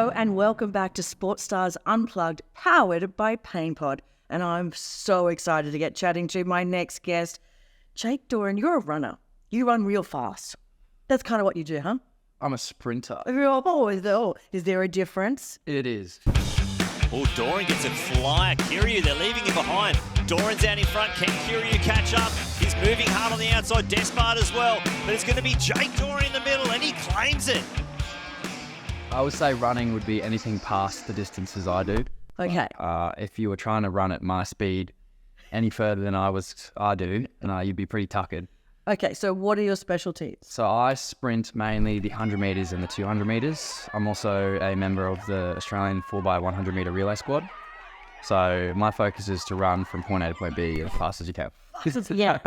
Hello and welcome back to Sports Stars Unplugged, powered by PainPod. And I'm so excited to get chatting to my next guest. Jake Doran, you're a runner. You run real fast. That's kind of what you do, huh? I'm a sprinter. Is there a difference? It is. Oh, Doran gets it flying. Kiryu, they're leaving him behind. Doran's out in front. Can Kiryu catch up? He's moving hard on the outside. Despard as well. But it's going to be Jake Doran in the middle, and he claims it. I would say running would be anything past the distances I do. Okay. If you were trying to run at my speed any further than I do, you'd be pretty tuckered. Okay, so what are your specialties? So I sprint mainly the 100 metres and the 200 metres. I'm also a member of the Australian 4x100 metre relay squad. So my focus is to run from point A to point B as fast as you can. Yeah.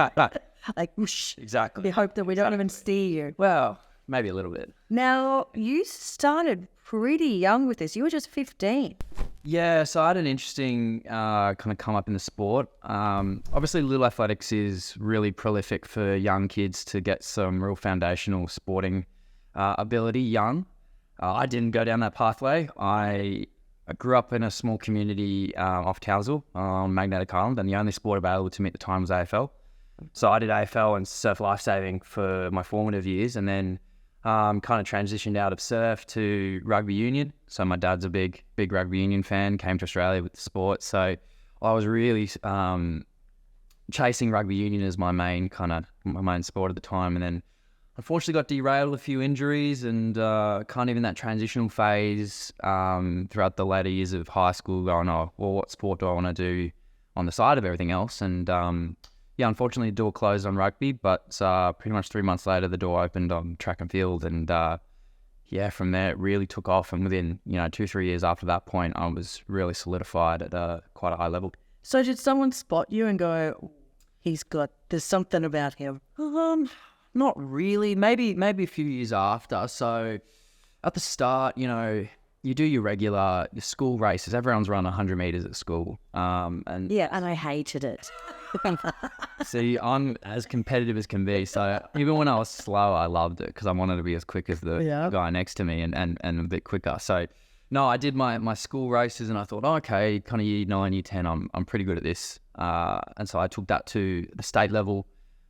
Like, whoosh. Exactly. We hope that we don't even see you. Well, maybe a little bit. Now, you started pretty young with this. You were just 15. Yeah, so I had an interesting kind of come up in the sport. Obviously, Little Athletics is really prolific for young kids to get some real foundational sporting ability young. I didn't go down that pathway. I grew up in a small community off Townsville on Magnetic Island, and the only sport available to me at the time was AFL. So I did AFL and surf lifesaving for my formative years, and then kind of transitioned out of surf to rugby union. So my dad's a big rugby union fan, came to Australia with the sport. So I was really chasing rugby union as my main sport at the time. And then unfortunately got derailed with a few injuries and kind of in that transitional phase throughout the later years of high school going, oh, well, what sport do I want to do on the side of everything else? And yeah, unfortunately, the door closed on rugby, but pretty much 3 months later, the door opened on track and field. And yeah, from there, it really took off. And within, 2-3 years after that point, I was really solidified at quite a high level. So did someone spot you and go, there's something about him? Not really. Maybe a few years after. So at the start, you do your school races. Everyone's run 100 metres at school. And I hated it. See, I'm as competitive as can be. So even when I was slow, I loved it because I wanted to be as quick as the guy next to me and a bit quicker. So no, I did my school races and I thought, okay, kind of year 9, year 10, I'm pretty good at this. And so I took that to the state level.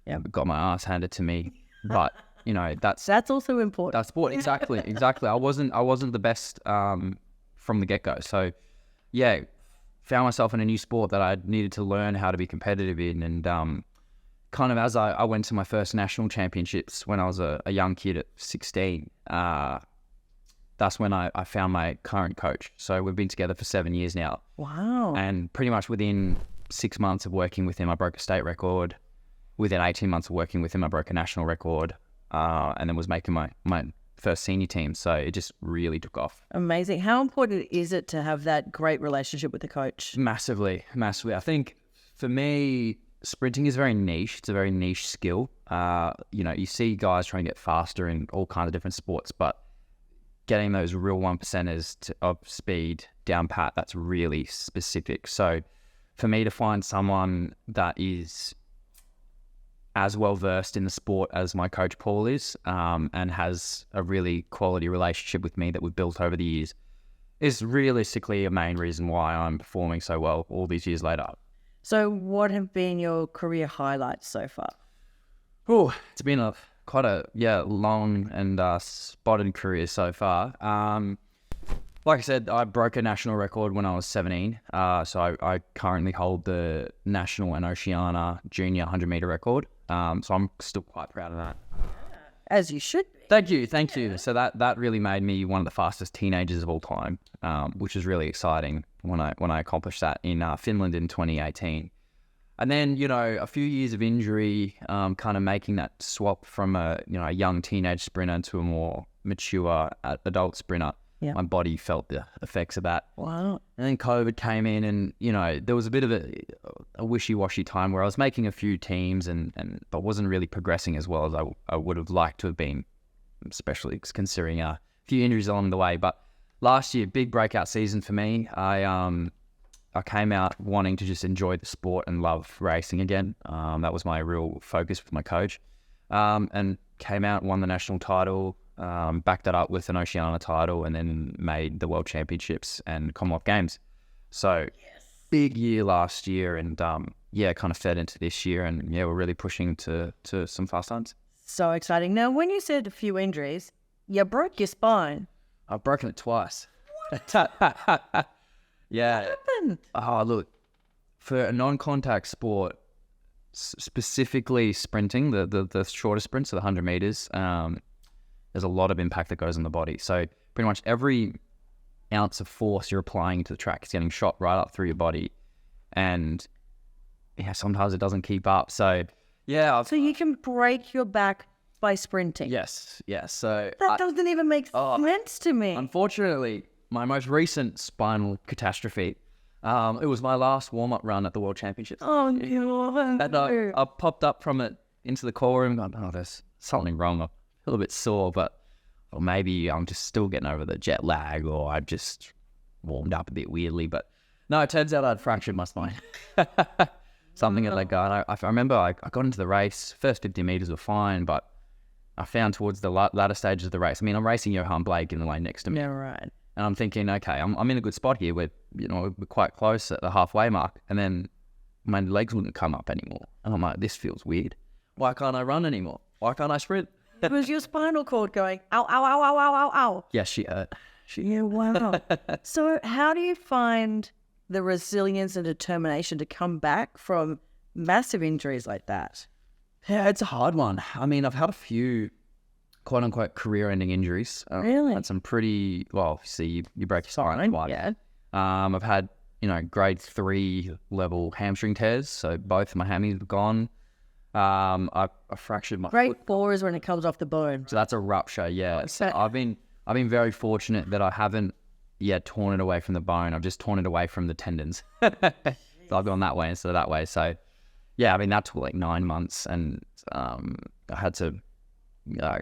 Yeah, got my ass handed to me. But that's also important. That's sport, exactly. I wasn't the best from the get go. So yeah, found myself in a new sport that I needed to learn how to be competitive in. And kind of as I went to my first national championships when I was a young kid at 16, that's when I found my current coach. So we've been together for 7 years now. Wow. And pretty much within 6 months of working with him, I broke a state record. Within 18 months of working with him, I broke a national record and then was making my first senior team. So it just really took off. Amazing. How important is it to have that great relationship with the coach? Massively. I think for me, sprinting is very niche. It's a very niche skill. You see guys trying to get faster in all kinds of different sports, but getting those real 1%ers of speed down pat, that's really specific. So for me to find someone that is as well versed in the sport as my coach Paul is, and has a really quality relationship with me that we've built over the years, is realistically a main reason why I'm performing so well all these years later. So what have been your career highlights so far? Oh, it's been quite a long and spotted career so far. Like I said, I broke a national record when I was 17. So I currently hold the national and Oceania junior 100 metre record. So I'm still quite proud of that. As you should be. Thank you. So that really made me one of the fastest teenagers of all time, which is really exciting when I accomplished that in Finland in 2018. And then, a few years of injury, kind of making that swap from a young teenage sprinter to a more mature adult sprinter. Yeah. My body felt the effects of that. Wow. And then COVID came in and, there was a bit of a wishy-washy time where I was making a few teams but wasn't really progressing as well as I would have liked to have been, especially considering a few injuries along the way. But last year, big breakout season for me. I came out wanting to just enjoy the sport and love racing again. That was my real focus with my coach. And came out, won the national title, backed that up with an Oceania title, and then made the World Championships and Commonwealth Games. So big year last year, and kind of fed into this year, and we're really pushing to some fast times. So exciting. Now, when you said a few injuries, you broke your spine. I've broken it twice. Yeah. What happened? Oh, look, for a non-contact sport, specifically sprinting, the shorter sprints, so the 100 meters, there's a lot of impact that goes on the body. So pretty much every ounce of force you're applying to the track is getting shot right up through your body. And sometimes it doesn't keep up. So So you can break your back by sprinting. yes. So That doesn't even make sense to me. unfortunately, my most recent spinal catastrophe, it was my last warm-up run at the World Championships. Oh, no. And I popped up from it into the call room and gone, there's something wrong. I feel a bit sore, but or maybe I'm just still getting over the jet lag, or I just warmed up a bit weirdly. But no, it turns out I'd fractured my spine. Something at that guy. I remember I got into the race. First 50 meters were fine, but I found towards the latter stages of the race. I mean, I'm racing Johan Blake in the lane next to me. Yeah, right. And I'm thinking, okay, I'm in a good spot here. We're quite close at the halfway mark. And then my legs wouldn't come up anymore. And I'm like, this feels weird. Why can't I run anymore? Why can't I sprint? It was your spinal cord going, ow, ow, ow, ow, ow, ow, ow. Yeah, she hurt. Yeah, wow. So how do you find the resilience and determination to come back from massive injuries like that? Yeah, it's a hard one. I mean, I've had a few quote-unquote career-ending injuries. Really? Had some pretty, well, see, you break your spine twice. Yeah. I've had, grade 3 level hamstring tears, so both of my hammies were gone. I fractured my Grade foot. 4 is when it comes off the bone. So that's a rupture, yeah. So Okay. I've been very fortunate that I haven't yet torn it away from the bone. I've just torn it away from the tendons. So I've gone that way instead of that way. So yeah, I mean, that took like 9 months, and I had to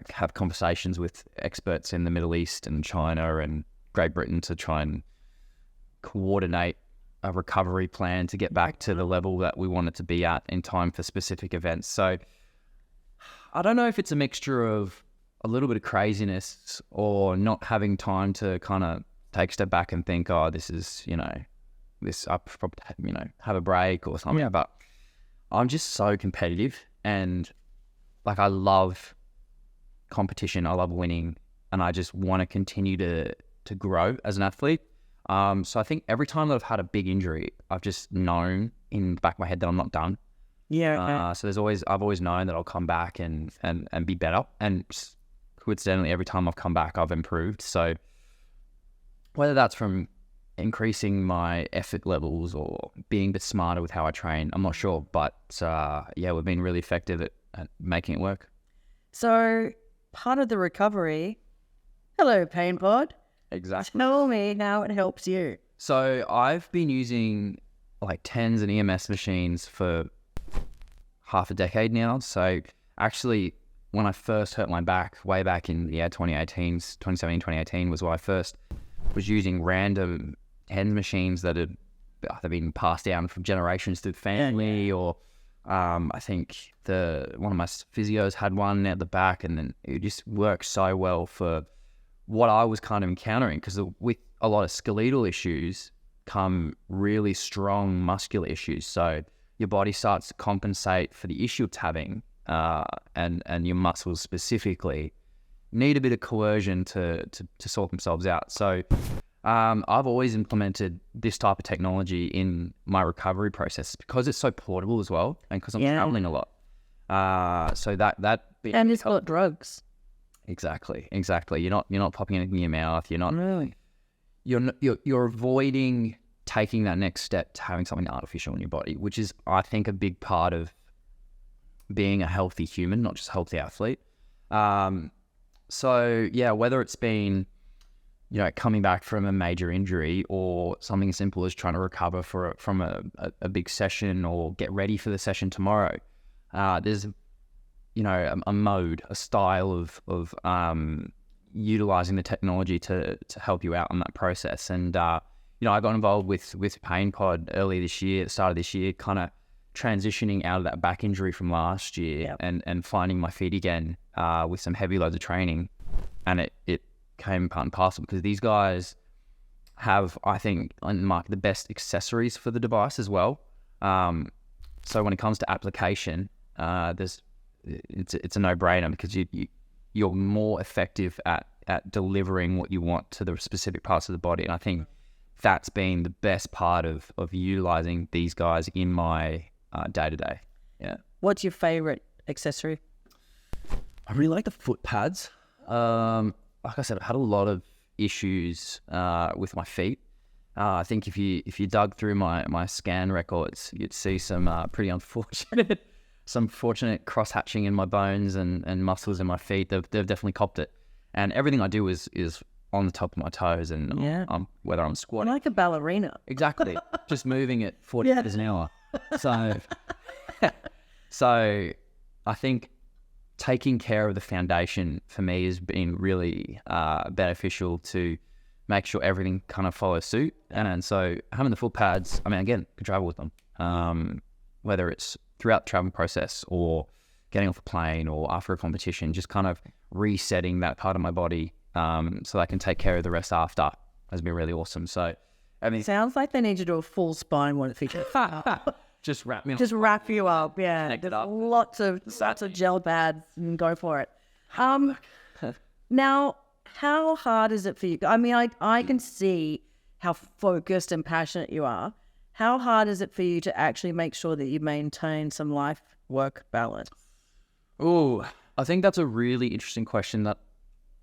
have conversations with experts in the Middle East and China and Great Britain to try and coordinate a recovery plan to get back to the level that we wanted to be at in time for specific events. So I don't know if it's a mixture of a little bit of craziness or not having time to kind of take a step back and think, this is, this, I probably, have a break or something. But I'm just so competitive, and like, I love competition. I love winning, and I just want to continue to grow as an athlete. So I think every time that I've had a big injury, I've just known in the back of my head that I'm not done. Yeah. So I've always known that I'll come back and be better. And coincidentally, every time I've come back, I've improved. So whether that's from increasing my effort levels or being a bit smarter with how I train, I'm not sure. But we've been really effective at making it work. So part of the recovery, hello, Pain Pod. Exactly. Tell me how it helps you. So I've been using like TENS and EMS machines for half a decade now. So actually, when I first hurt my back, way back in 2017, 2018 was when I first was using random TENS machines that had been passed down from generations through the family, or I think one of my physios had one at the back, and then it just worked so well for what I was kind of encountering, because with a lot of skeletal issues come really strong muscular issues. So your body starts to compensate for the issue it's having, and your muscles specifically need a bit of coercion to sort themselves out. So I've always implemented this type of technology in my recovery process because it's so portable as well, and because I'm traveling a lot. So that And it's got drugs. Exactly. You're not popping anything in your mouth. You're not Really? You're avoiding taking that next step to having something artificial in your body, which is, I think, a big part of being a healthy human, not just a healthy athlete. So yeah, whether it's been, coming back from a major injury, or something as simple as trying to recover from a big session or get ready for the session tomorrow, there's a mode, a style of utilizing the technology to help you out on that process. And I got involved with Pain Pod earlier this year, at the start of this year, kind of transitioning out of that back injury from last year, and finding my feet again with some heavy loads of training. and it came part and parcel because these guys have, I think, on the market the best accessories for the device as well. So when it comes to application, it's a no-brainer because you're more effective at delivering what you want to the specific parts of the body. And I think that's been the best part of utilizing these guys in my day-to-day. Yeah. What's your favorite accessory? I really like the foot pads. Like I said, I've had a lot of issues with my feet. I think if you dug through my scan records, you'd see some pretty unfortunate cross-hatching in my bones and muscles in my feet. They've definitely copped it. And everything I do is on the top of my toes, and whether I'm squatting. Like a ballerina. Exactly. Just moving at 40 meters an hour. So I think taking care of the foundation for me has been really beneficial to make sure everything kind of follows suit. And so having the foot pads, I mean, again, can travel with them, whether it's throughout the travel process or getting off a plane or after a competition, just kind of resetting that part of my body so I can take care of the rest after has been really awesome. So, I mean, Sounds like they need to do a full spine one if you just wrap me up. just wrap you up. Yeah, Connect it there's up. lots of gel pads and go for it. Now, how hard is it for you? I mean, I can see how focused and passionate you are. How hard is it for you to actually make sure that you maintain some life-work balance? Oh, I think that's a really interesting question that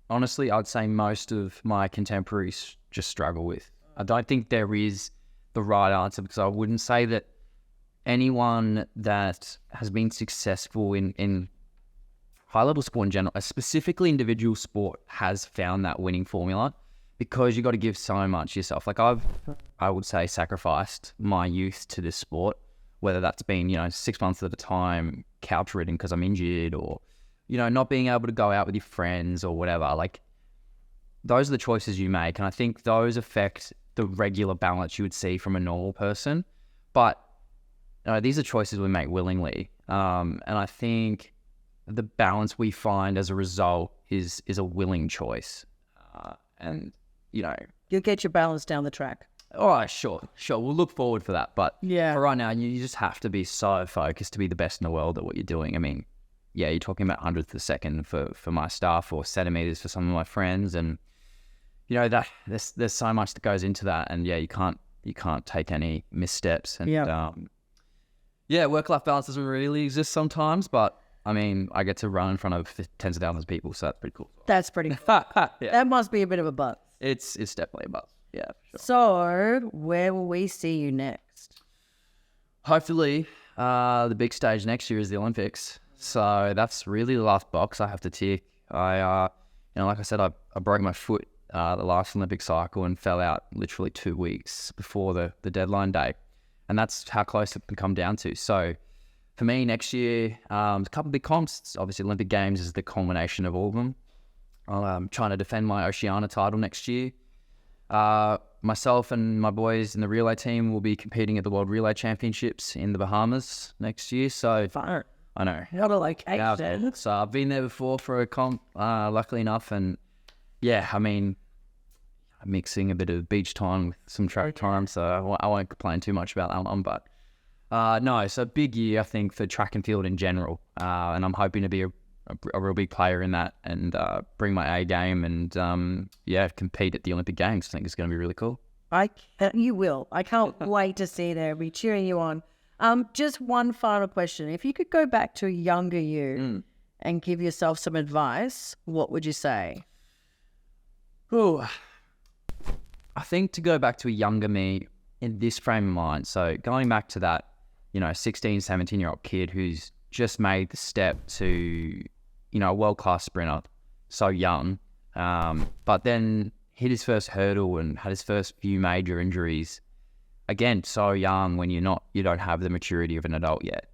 honestly I'd say most of my contemporaries just struggle with. I don't think there is the right answer because I wouldn't say that anyone that has been successful in high-level sport in general, specifically individual sport, has found that winning formula because you got to give so much yourself. Like I would say sacrificed my youth to this sport, whether that's been, 6 months at a time, couch ridden because I'm injured or, not being able to go out with your friends or whatever. Like those are the choices you make. And I think those affect the regular balance you would see from a normal person. But these are choices we make willingly. And I think the balance we find as a result is a willing choice. You'll get your balance down the track. All right, sure. We'll look forward for that. But Yeah. for right now, you just have to be so focused to be the best in the world at what you're doing. I mean, yeah, you're talking about hundredths of a second for my stuff or centimeters for some of my friends. And, that there's so much that goes into that. And yeah, you can't take any missteps. And work-life balance doesn't really exist sometimes, but I mean, I get to run in front of tens of thousands of people, so that's pretty cool. That's pretty Yeah. That must be a bit of a buzz. It's definitely a buzz. Yeah, for sure. So, where will we see you next? Hopefully, the big stage next year is the Olympics. So that's really the last box I have to tick. Like I said, I broke my foot the last Olympic cycle and fell out literally 2 weeks before the deadline date. And that's how close it can come down to. So for me, next year, a couple of big comps. Obviously, Olympic Games is the culmination of all of them. I'm trying to defend my Oceania title next year. Myself and my boys in the relay team will be competing at the World Relay Championships in the Bahamas next year. So Fun. I know. Not a location. Yeah, so I've been there before for a comp, luckily enough. And yeah, I mean, I'm mixing a bit of beach time with some track time. So I won't complain too much about that one. But no, so big year, I think, for track and field in general. And I'm hoping to be a real big player in that and bring my A game and compete at the Olympic Games. I think it's going to be really cool. You will. I can't wait to see you there. I'll be cheering you on. Just one final question. If you could go back to a younger you and give yourself some advice, what would you say? Ooh, I think to go back to a younger me in this frame of mind. So going back to that, 16, 17-year-old kid who's just made the step to, a world-class sprinter, so young, but then hit his first hurdle and had his first few major injuries. Again, so young when you don't have the maturity of an adult yet.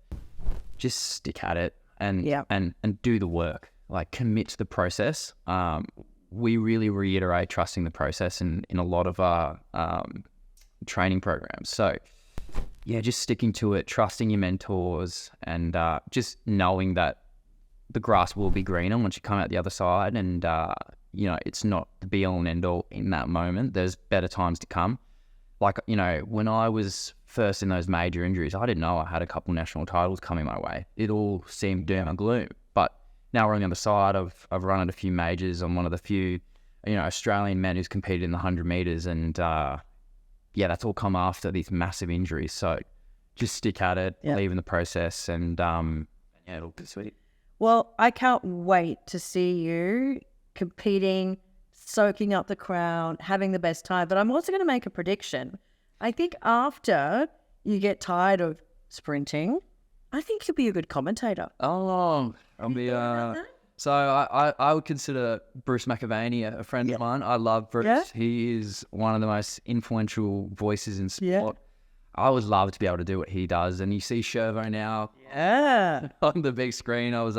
Just stick at it and do the work. Like commit to the process. We really reiterate trusting the process in a lot of our training programs. So yeah, just sticking to it, trusting your mentors, and just knowing that the grass will be greener once you come out the other side. And it's not the be all and end all in that moment. There's better times to come. Like, when I was first in those major injuries, I didn't know I had a couple national titles coming my way. It all seemed doom and gloom. But now we're on the other side. I've run at a few majors. I'm one of the few, Australian men who's competed in the 100 metres. And, that's all come after these massive injuries. So just stick at it, believe in the process, and, it'll be sweet. Well, I can't wait to see you competing, soaking up the crowd, having the best time. But I'm also going to make a prediction. I think after you get tired of sprinting, I think you'll be a good commentator. Oh, I'll be. So I would consider Bruce McAvaney a friend of mine. I love Bruce. Yeah. He is one of the most influential voices in sport. Yeah. I would love to be able to do what he does. And you see Shervo now on the big screen. I was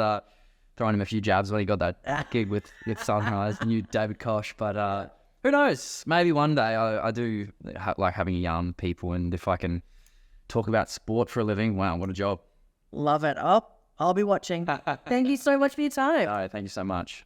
throwing him a few jabs when he got that gig with Sunrise, and you David Koch. But who knows? Maybe one day I do like having young people, and if I can talk about sport for a living, wow, what a job. Love it. Oh, I'll be watching. Thank you so much for your time. No, thank you so much.